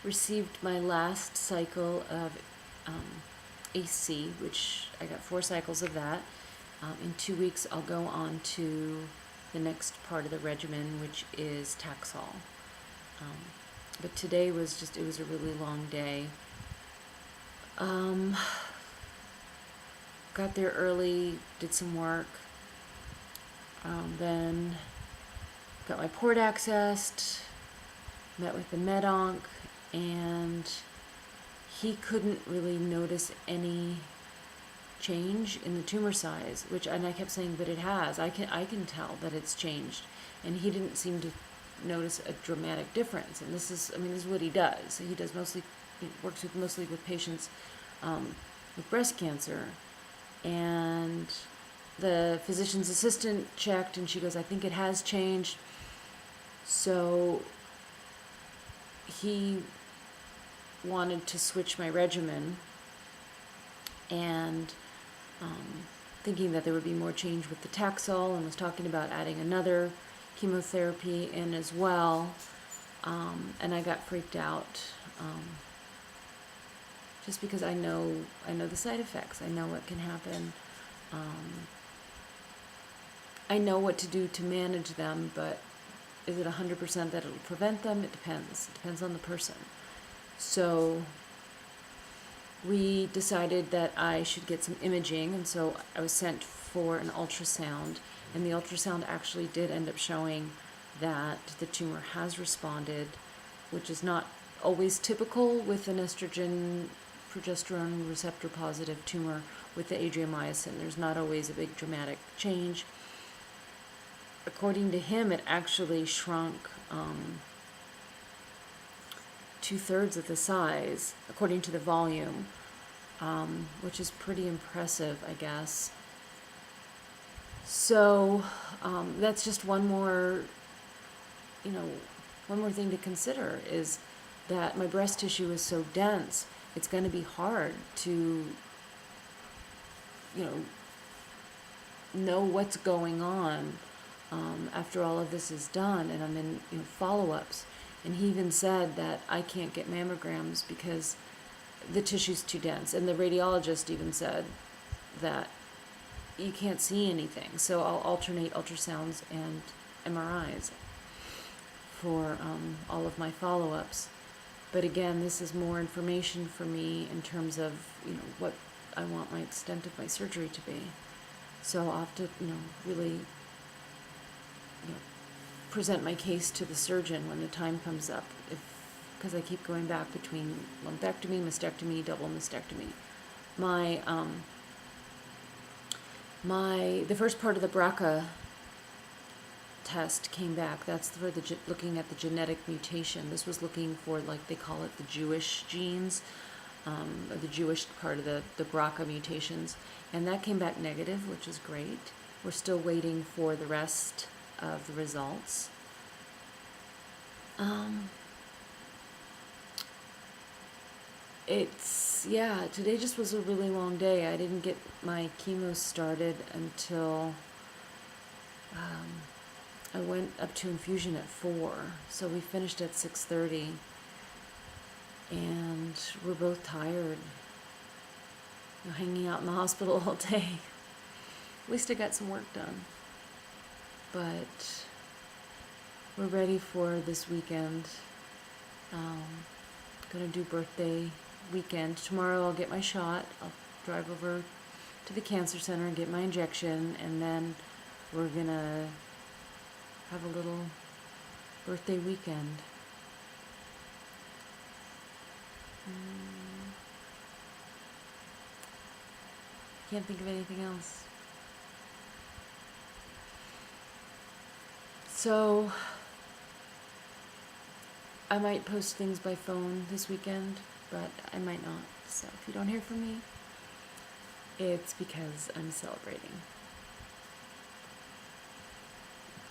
received my last cycle of AC, which I got 4 cycles of that. In 2 weeks, I'll go on to the next part of the regimen, which is Taxol. But today was just, it was a really long day. Got there early, did some work, then got my port accessed, met with the med-onc, and he couldn't really notice any change in the tumor size, and I kept saying, but it has. I can tell that it's changed, and he didn't seem to notice a dramatic difference. And this is what he does. He works mostly with patients with breast cancer, and the physician's assistant checked, and she goes, I think it has changed. So he wanted to switch my regimen, and thinking that there would be more change with the Taxol, and was talking about adding another chemotherapy in as well. And I got freaked out, just because I know the side effects. I know what can happen. I know what to do to manage them, but is it 100% that it'll prevent them? It depends. It depends on the person. So we decided that I should get some imaging, and so I was sent for an ultrasound, and the ultrasound actually did end up showing that the tumor has responded, which is not always typical with an estrogen progesterone receptor positive tumor with the adriamycin. There's not always a big dramatic change. According to him, it actually shrunk 2/3 of the size, according to the volume, which is pretty impressive, I guess. So that's just one more thing to consider, is that my breast tissue is so dense. It's going to be hard to, know what's going on after all of this is done, and I'm in follow-ups. And he even said that I can't get mammograms because the tissue's too dense. And the radiologist even said that you can't see anything. So I'll alternate ultrasounds and MRIs for all of my follow-ups. But again, this is more information for me in terms of, what I want my extent of my surgery to be. So I'll have to, really, present my case to the surgeon when the time comes up, because I keep going back between lumpectomy, mastectomy, double mastectomy. The first part of the BRCA test came back. That's for looking at the genetic mutation. This was looking for, like they call it, the Jewish genes, or the Jewish part of the BRCA mutations, and that came back negative, which is great. We're still waiting for the rest of the results. Today just was a really long day. I didn't get my chemo started until I went up to infusion at 4, so we finished at 6:30, and we're both tired, hanging out in the hospital all day. At least I got some work done. But we're ready for this weekend. Gonna do birthday weekend. Tomorrow I'll get my shot. I'll drive over to the cancer center and get my injection, and then we're gonna have a little birthday weekend. Can't think of anything else. So I might post things by phone this weekend, but I might not. So if you don't hear from me, it's because I'm celebrating.